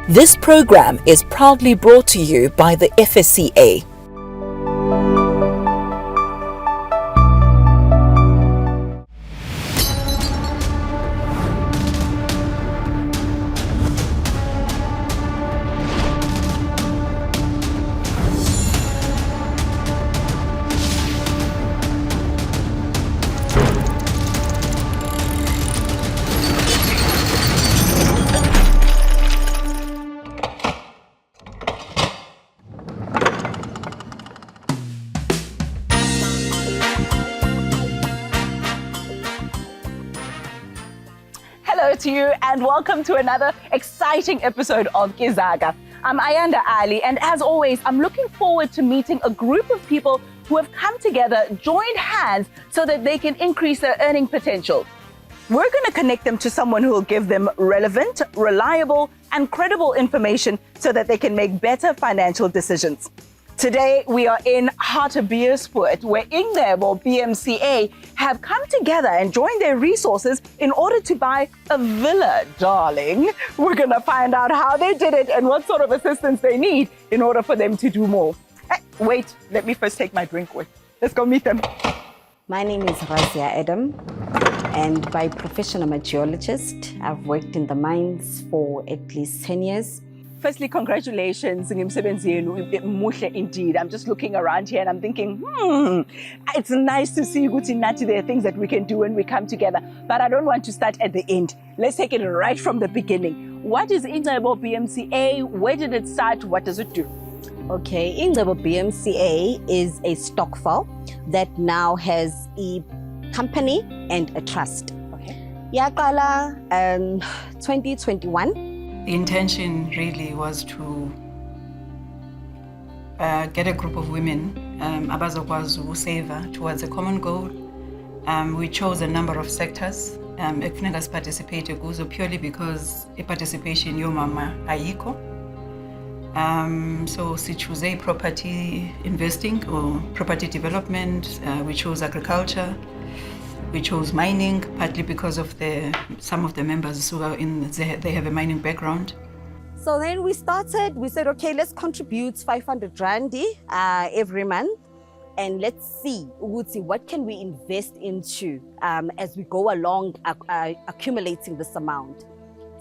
This program is proudly brought to you by the FSCA. Hello to you and welcome to another exciting episode of Zaka. I'm Ayanda Ali, and as always, I'm looking forward to meeting a group of people who have come together, joined hands so that they can increase their earning potential. We're going to connect them to someone who will give them relevant, reliable, and credible information so that they can make better financial decisions. Today, we are in Hartbeespoort, where Ingcebo BMCA have come together and joined their resources in order to buy a villa, darling. We're going to find out how they did it and what sort of assistance they need in order for them to do more. Hey, wait, let me first take my drink with. Let's go meet them. My name is Zaka Adam, and by profession I'm a geologist. I've worked in the mines for at least 10 years. Firstly, congratulations. Indeed. I'm just looking around here and I'm thinking, it's nice to see Nati. There are things that we can do when we come together. But I don't want to start at the end. Let's take it right from the beginning. What is Ingcebo BMCA? Where did it start? What does it do? Okay, Ingcebo BMCA is a stokvel that now has a company and a trust. Okay. Yaqala 2021. The intention really was to get a group of women abazokwazi saver towards a common goal. We chose a number of sectors ekufuneka siparticipate kuzo purely because participation yomama ayikho. So we chose a property investing or property development. We chose agriculture. We chose mining, partly because of some of the members who are they have a mining background. So then we said, okay, let's contribute 500 randi every month, and let's see what can we invest into as we go along accumulating this amount.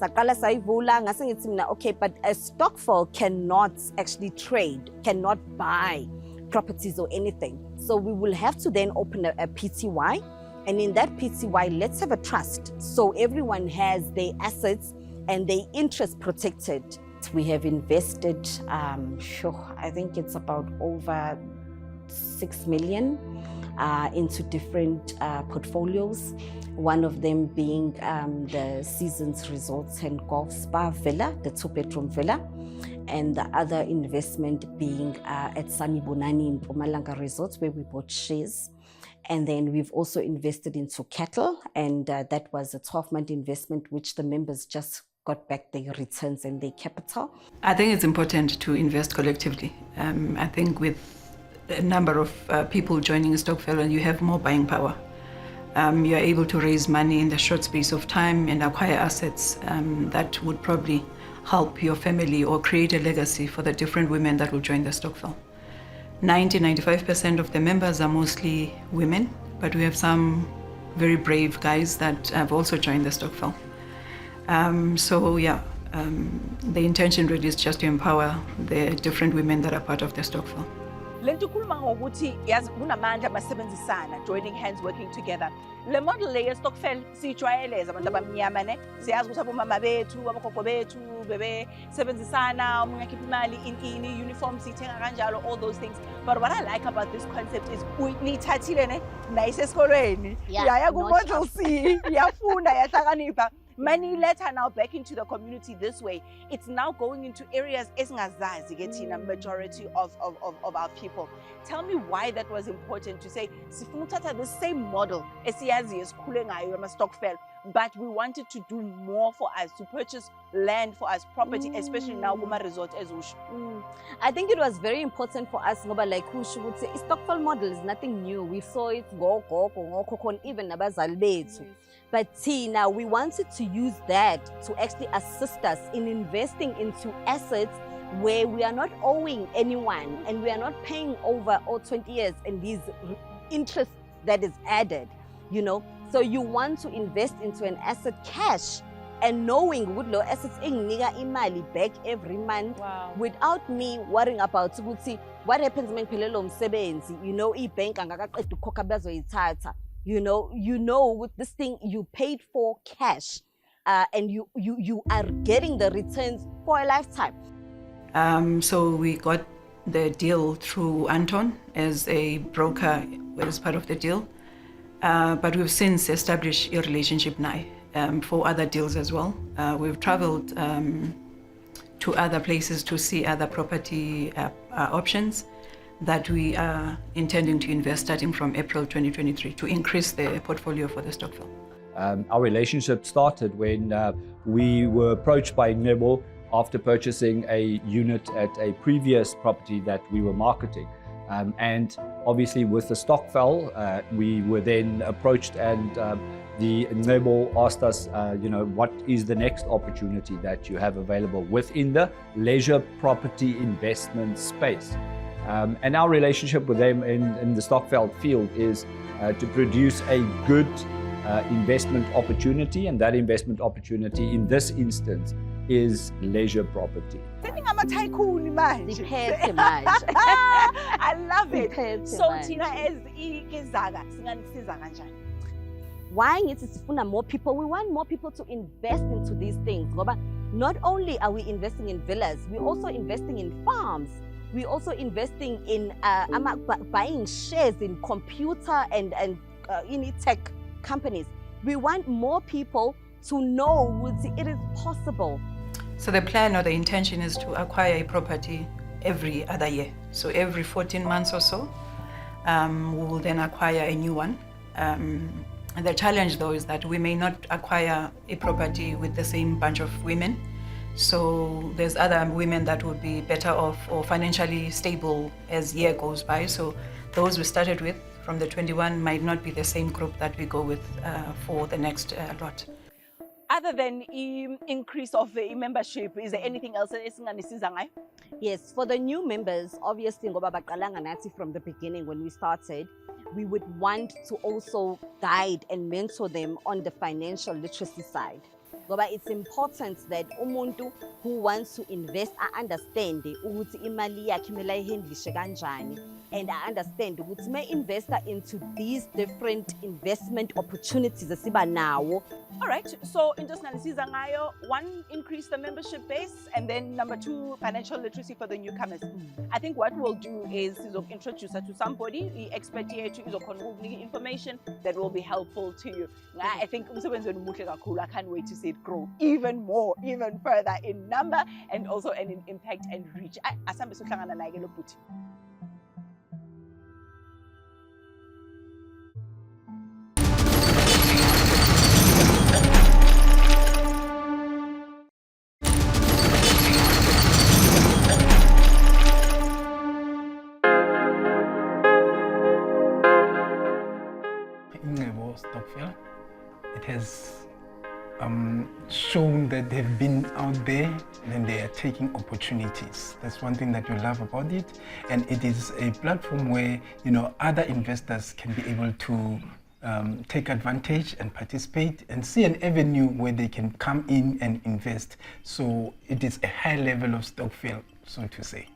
Okay, but a stokvel cannot actually trade, cannot buy properties or anything. So we will have to then open a PTY. And in that PTY, let's have a trust. So everyone has their assets and their interest protected. We have invested, I think it's about over 6 million into different portfolios. One of them being the Seasons Resorts and Golf Spa Villa, the 2-bedroom villa. And the other investment being at Sanibonani in Mpumalanga Resorts, where we bought shares. And then we've also invested into cattle, and that was a 12-month investment, which the members just got back their returns and their capital. I think it's important to invest collectively. I think with a number of people joining a stokvel, you have more buying power. You're able to raise money in the short space of time and acquire assets that would probably help your family or create a legacy for the different women that will join the stokvel. 90-95% of the members are mostly women, but we have some very brave guys that have also joined the stokvel. The intention really is just to empower the different women that are part of the stokvel. Lento kuluma ngokuthi yazi kunamandla basebenzisana, joining hands, working together. Le model le stokvel sijwayeleza abantu abamnyama ne siyazi ukuthi abomama bethu abakhokho bethu bebe sebenzisana umunye akhipha imali in uniform sithenga kanjalo, all those things. But what I like about this concept is nithathile ne nayisesikolweni yaya ku model C yafunda yahlakanipha. Money letter now back into the community this way. It's now going into areas esingazazi thina majority of our people. Tell me why that was important to say sifuna uthatha the same model esiyazi esikhule ngayo ama stokvel but we wanted to do more for us, to purchase land for us, property, especially now Guma Resort as Ush. I think it was very important for us, ngoba like Ushu would say, Stockful model is nothing new. We saw it go, even nabazali bethu. But now we wanted to use that to actually assist us in investing into assets where we are not owing anyone and we are not paying over 20 years and these interest that is added, you know. So you want to invest into an asset cash and knowing would lo assets inginika imali back every month without me worrying about what happens when ngiphelelwe umsebenzi, you know, ibank angakaqeda ukukhokha bazoyithatha. You know, with this thing you paid for cash, and you are getting the returns for a lifetime. So we got the deal through Anton as a broker as part of the deal, but we've since established a relationship now for other deals as well. We've traveled to other places to see other property options that we are intending to invest starting from April 2023 to increase the portfolio for the Stockville. Our relationship started when we were approached by Nebo after purchasing a unit at a previous property that we were marketing. And obviously with the Stockville, we were then approached and the Nebo asked us, what is the next opportunity that you have available within the leisure property investment space? And our relationship with them in the Stockveld field is to produce a good investment opportunity, and that investment opportunity in this instance is leisure property. I love it. So Tina, as Zaka, why sifuna more people? We want more people to invest into these things. Not only are we investing in villas, we're also investing in farms. We're also investing in buying shares in computer and tech companies. We want more people to know it is possible. So the plan or the intention is to acquire a property every other year. So every 14 months or so, we will then acquire a new one. And the challenge though is that we may not acquire a property with the same bunch of women. So there's other women that would be better off or financially stable as year goes by. So those we started with from the 21 might not be the same group that we go with for the next lot. Other than increase of the membership, is there anything else that is? Yes, for the new members, obviously from the beginning when we started, we would want to also guide and mentor them on the financial literacy side. It's important that umuntu who wants to invest understand ukuthi imali yakhe kumele ayihandlishe kanjani, and I understand ukuthi may investor into these different investment opportunities esiba nawo. All right, so into sinalisiza ngayo, one, increase the membership base, and then number two, financial literacy for the newcomers. I think what we'll do is introduce her to somebody, expert yethu izokhona ukukunika information that will be helpful to you. I think umsebenzi wenu muhle kakhulu. I can't wait to see it grow even more, even further in number and also in impact and reach. Asambe sohlangana naye ke lo bhuti. Stockville. It has shown that they've been out there and they are taking opportunities. That's one thing that we love about it, and it is a platform where other investors can be able to take advantage and participate and see an avenue where they can come in and invest. So it is a high level of Stockville, so to say.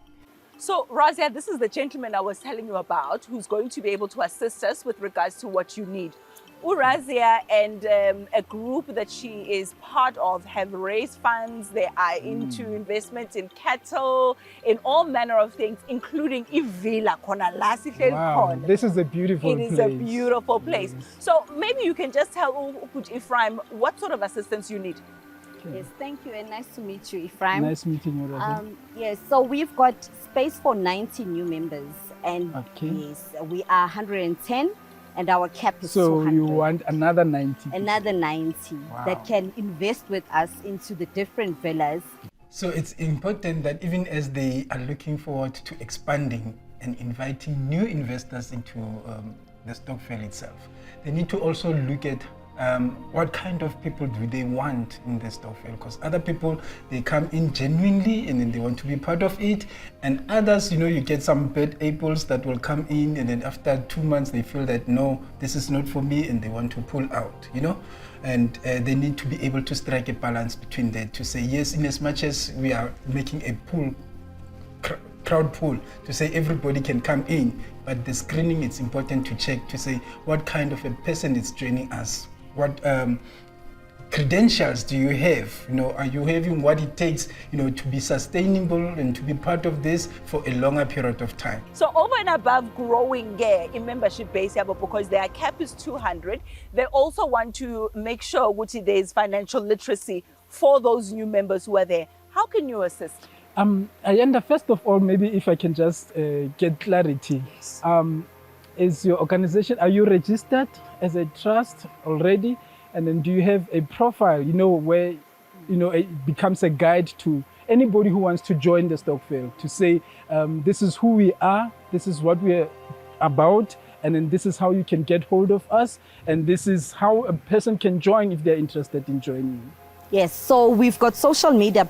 So, Razia, this is the gentleman I was telling you about who's going to be able to assist us with regards to what you need. Razia and a group that she is part of have raised funds. They are into investments in cattle, in all manner of things, including Ivila. Wow, this is a beautiful place. It is a beautiful place. Yes. So maybe you can just tell Ephraim what sort of assistance you need. Yes, thank you, and nice to meet you, Ephraim. Nice meeting you, Razia. Yes, so we've got space for 90 new members, and yes, we are 110 and our cap is So 200. you want another 90? Another 90 that can invest with us into the different villas. So it's important that even as they are looking forward to expanding and inviting new investors into the Stokvel itself, they need to also look at what kind of people do they want in the Stokvel, because other people, they come in genuinely and then they want to be part of it, and others, you get some bad apples that will come in and then after 2 months they feel that no, this is not for me, and they want to pull out, and they need to be able to strike a balance between that, to say yes, in as much as we are making a crowd pool to say everybody can come in, but the screening, it's important to check to say what kind of a person is joining us, what credentials do you have, are you having what it takes, to be sustainable and to be part of this for a longer period of time. So over and above growing in membership base, because their cap is 200, they also want to make sure there is financial literacy for those new members who are there. How can you assist? Ayanda, first of all, maybe if I can just get clarity. Is your organization, are you registered as a trust already? And then do you have a profile, where, it becomes a guide to anybody who wants to join the Stokvel, to say, this is who we are, this is what we're about, and then this is how you can get hold of us, and this is how a person can join if they're interested in joining. Yes, so we've got social media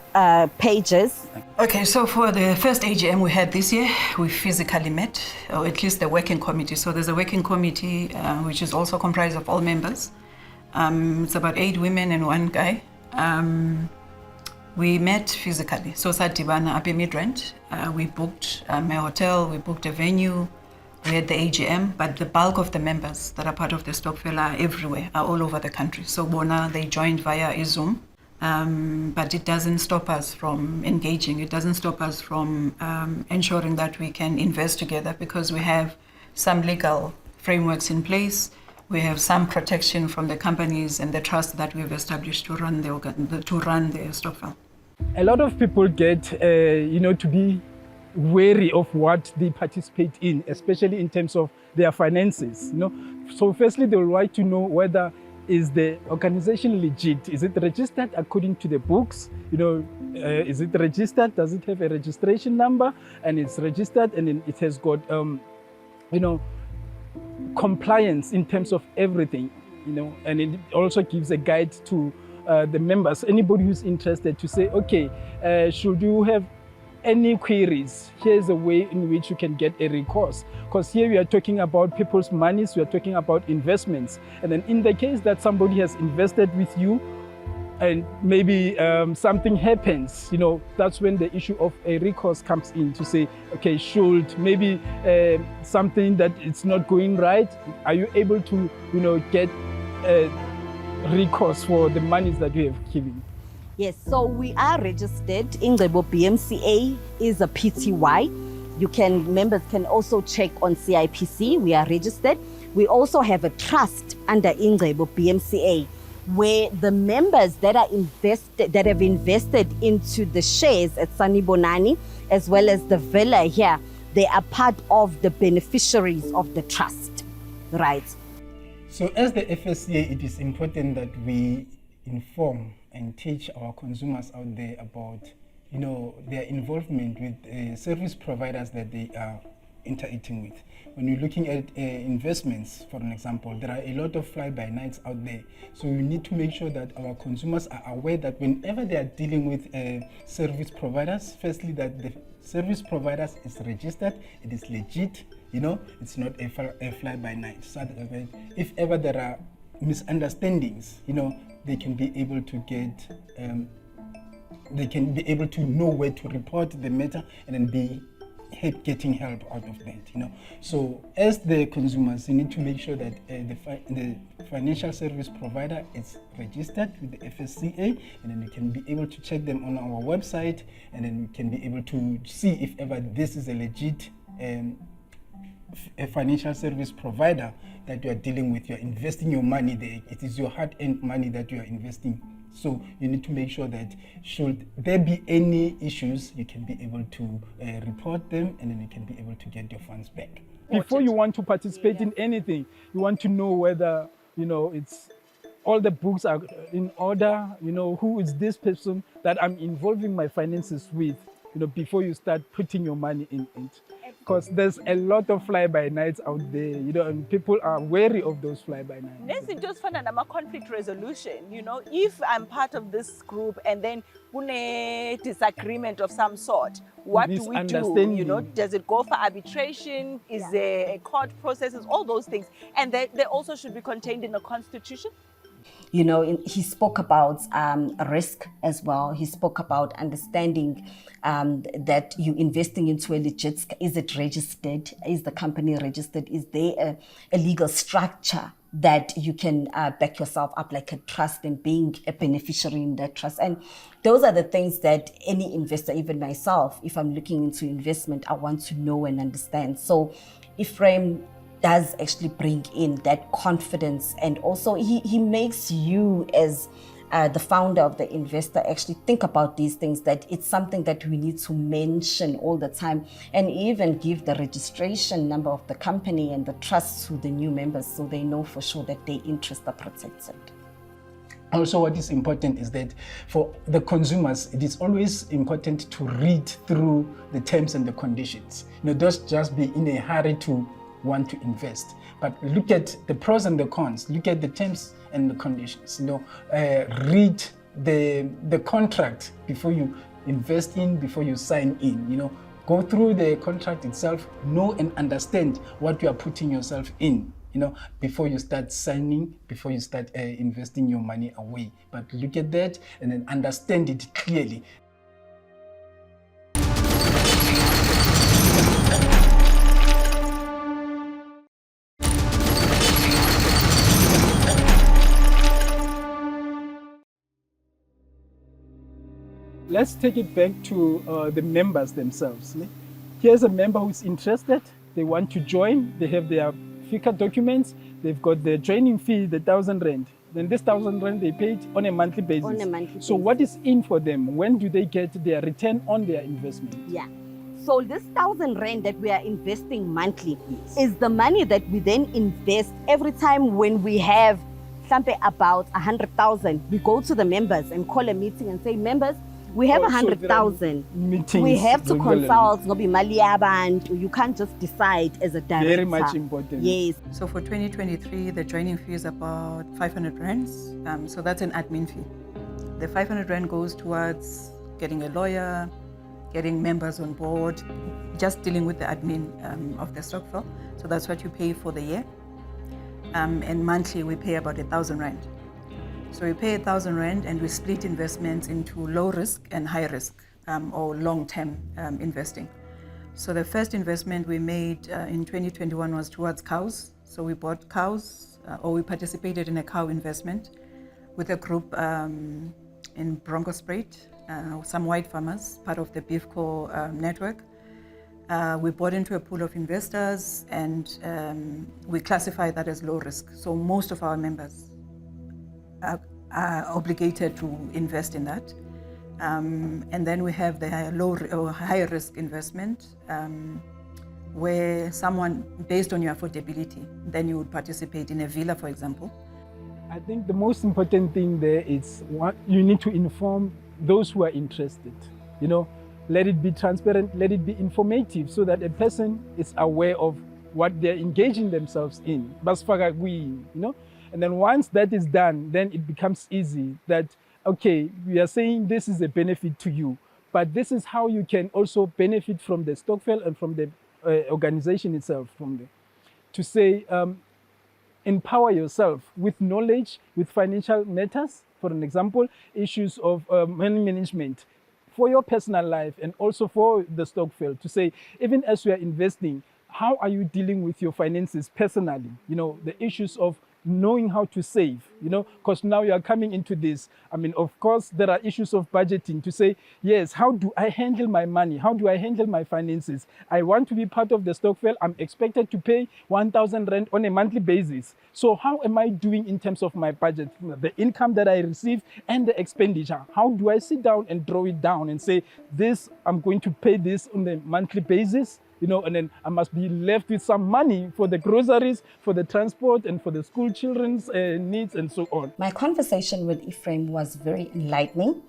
pages. Okay, so for the first AGM we had this year, we physically met, or at least the working committee. So there's a working committee which is also comprised of all members. It's about 8 women and 1 guy. We met physically. So Sadibana up in Midrand. We booked a hotel, we booked a venue, we had the AGM, but the bulk of the members that are part of the Stokvel are everywhere, are all over the country. So Bona, they joined via a Zoom. But it doesn't stop us from engaging. It doesn't stop us from ensuring that we can invest together, because we have some legal frameworks in place. We have some protection from the companies and the trust that we've established to run the Stokvel. A lot of people get, to be wary of what they participate in, especially in terms of their finances. So firstly, they would like to know whether is the organization legit? Is it registered according to the books? Is it registered? Does it have a registration number? And it's registered, and then it has got, compliance in terms of everything, and it also gives a guide to the members, anybody who's interested, to say, okay, should you have any queries, here's a way in which you can get a recourse. Because here we are talking about people's monies, we are talking about investments. And then in the case that somebody has invested with you and maybe something happens, that's when the issue of a recourse comes in, to say, okay, should maybe something that it's not going right, are you able to, get a recourse for the monies that you have given? Yes, so we are registered. Ingcebo BMCA is a PTY. Members can also check on CIPC. We are registered. We also have a trust under Ingcebo BMCA, where the members that have invested into the shares at Sanibonani, as well as the villa here, they are part of the beneficiaries of the trust, right? So as the FSCA, it is important that we inform and teach our consumers out there about, their involvement with service providers that they are interacting with. When you're looking at investments, for an example, there are a lot of fly-by-nights out there. So we need to make sure that our consumers are aware that whenever they are dealing with service providers, firstly, that the service providers is registered, it is legit, it's not a fly-by-night. So that if ever there are misunderstandings, they can be able to get, they can be able to know where to report the matter and then be getting help out of that. So as the consumers, you need to make sure that the financial service provider is registered with the FSCA, and then you can be able to check them on our website, and then you can be able to see if ever this is a legit a financial service provider that you are dealing with. You are investing your money there. It is your hard-earned money that you are investing So you need to make sure that should there be any issues, you can be able to report them, and then you can be able to get your funds back. Before you want to participate in anything, you want to know whether, it's all the books are in order, who is this person that I'm involving my finances with, before you start putting your money in it. Because there's a lot of fly-by-nights out there, and people are wary of those fly-by-nights. Next, just find a conflict resolution. If I'm part of this group and then a disagreement of some sort, what do we do? Does it go for arbitration? Is there a court processes? All those things, and they also should be contained in the constitution. He spoke about risk as well. He spoke about understanding that you're investing into a legit, is it registered? Is the company registered? Is there a legal structure that you can back yourself up like a trust and being a beneficiary in that trust? And those are the things that any investor, even myself, if I'm looking into investment, I want to know and understand. So Ephraim does actually bring in that confidence, and also he makes you as the founder of the investor actually think about these things, that it's something that we need to mention all the time, and even give the registration number of the company and the trust to the new members so they know for sure that their interests are protected. Also, what is important is that for the consumers, it is always important to read through the terms and the conditions. Don't just be in a hurry to want to invest, but look at the pros and the cons, look at the terms and the conditions. Read the contract before you invest in, before you sign in. Go through the contract itself, know and understand what you are putting yourself in, before you start signing, before you start investing your money away. But look at that and then understand it clearly. Let's take it back to the members themselves. Here's a member who's interested. They want to join. They have their FICA documents. They've got the training fee, the 1,000 rand. Then this 1,000 rand they paid on a monthly basis. On a monthly So basis. what is in for them? When do they get their return on their investment? Yeah. So this 1,000 rand that we are investing monthly is the money that we then invest every time when we have something about 100,000. We go to the members and call a meeting and say, members, we have 100,000. We have to consult. You can't just decide as a director. Very much important. Yes. So for 2023, the joining fee is about 500 rands. So that's an admin fee. The 500 rand goes towards getting a lawyer, getting members on board, just dealing with the admin of the Stokvel. So that's what you pay for the year. And monthly we pay about 1,000 rand. So we pay 1,000 rand and we split investments into low risk and high risk or long-term investing. So the first investment we made in 2021 was towards cows. So we bought cows or we participated in a cow investment with a group in Bronkhorstspruit, some white farmers, part of the Beefco network. We bought into a pool of investors and we classify that as low risk. So most of our members are obligated to invest in that. And then we have the low or high risk investment where someone, based on your affordability, then you would participate in a villa, for example. I think the most important thing there is what you need to inform those who are interested. Let it be transparent, let it be informative so that a person is aware of what they're engaging themselves in. And then once that is done, then it becomes easy that, okay, we are saying this is a benefit to you, but this is how you can also benefit from the Stokvel and from the organization itself, to say, empower yourself with knowledge, with financial matters, for an example, issues of money management for your personal life and also for the Stokvel, to say, even as you are investing, how are you dealing with your finances personally? The issues of knowing how to save, because now you are coming into this. I mean, of course, there are issues of budgeting to say, yes, how do I handle my money? How do I handle my finances? I want to be part of the stokvel. I'm expected to pay 1,000 rand on a monthly basis. So how am I doing in terms of my budget, the income that I receive and the expenditure? How do I sit down and draw it down and say, this, I'm going to pay this on a monthly basis? And then I must be left with some money for the groceries, for the transport, and for the school children's needs, and so on. My conversation with Ephraim was very enlightening,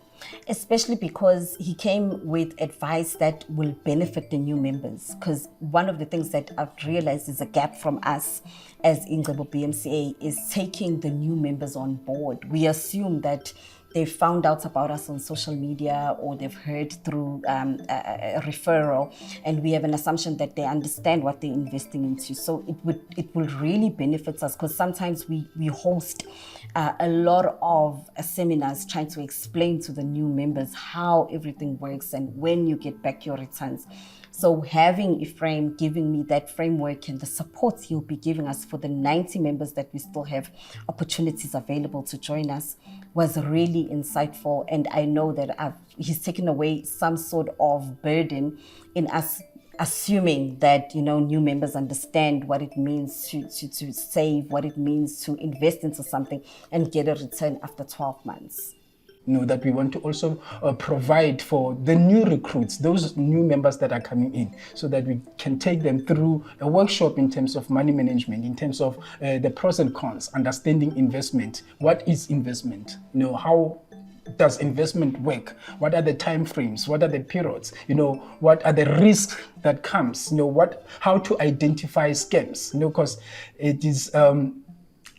especially because he came with advice that will benefit the new members. Because one of the things that I've realized is a gap from us as Ingcebo BMCA is taking the new members on board. We assume that they've found out about us on social media or they've heard through a referral, and we have an assumption that they understand what they're investing into. So it will really benefit us, because sometimes we host a lot of seminars trying to explain to the new members how everything works and when you get back your returns. So having Ephraim giving me that framework and the support he'll be giving us for the 90 members that we still have opportunities available to join us was really insightful. And I know that he's taken away some sort of burden in us assuming that, new members understand what it means to save, what it means to invest into something and get a return after 12 months. That we want to also provide for the new recruits, those new members that are coming in, so that we can take them through a workshop in terms of money management, in terms of the pros and cons, understanding investment. What is investment? How does investment work? What are the time frames? What are the periods? What are the risks that comes? How to identify scams? Because it is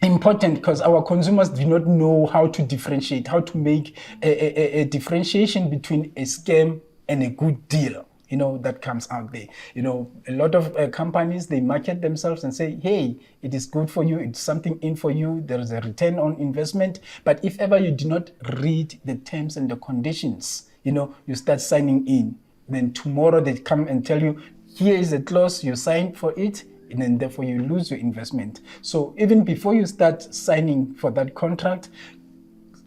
important, because our consumers do not know how to differentiate, how to make a differentiation between a scam and a good deal, that comes out there. A lot of companies, they market themselves and say, hey, it is good for you, it's something in for you, there is a return on investment. But if ever you do not read the terms and the conditions, you start signing in, then tomorrow they come and tell you, here is a clause, you signed for it, and then therefore you lose your investment. So even before you start signing for that contract,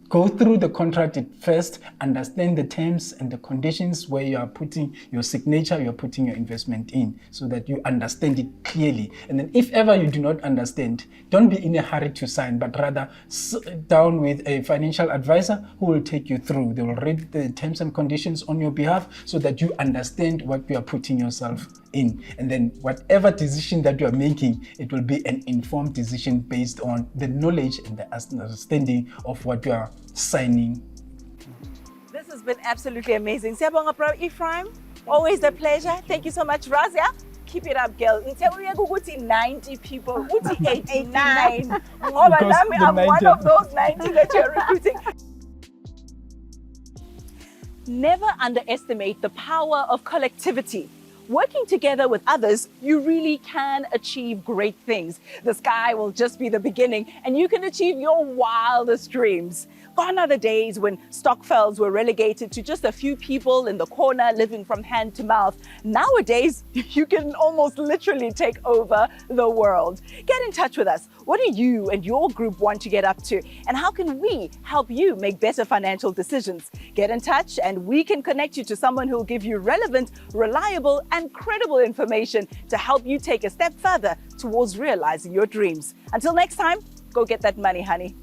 go through the contract at first, understand the terms and the conditions where you are putting your signature, you're putting your investment in, so that you understand it clearly. And then if ever you do not understand, don't be in a hurry to sign, but rather sit down with a financial advisor who will take you through. They will read the terms and conditions on your behalf so that you understand what you are putting yourself in. And then whatever decision that you are making, it will be an informed decision based on the knowledge and the understanding of what you are signing. This has been absolutely amazing. Siyabonga, bro Ephraim. Always a pleasure. Thank you so much, Razia. Keep it up, girl. Ngithe 90 people, 89. I'm one of those 90 that you're recruiting. Never underestimate the power of collectivity. Working together with others, you really can achieve great things. The sky will just be the beginning, and you can achieve your wildest dreams. Gone are the days when stokvels were relegated to just a few people in the corner living from hand to mouth. Nowadays, you can almost literally take over the world. Get in touch with us. What do you and your group want to get up to? And how can we help you make better financial decisions? Get in touch and we can connect you to someone who will give you relevant, reliable, and credible information to help you take a step further towards realizing your dreams. Until next time, go get that money, honey.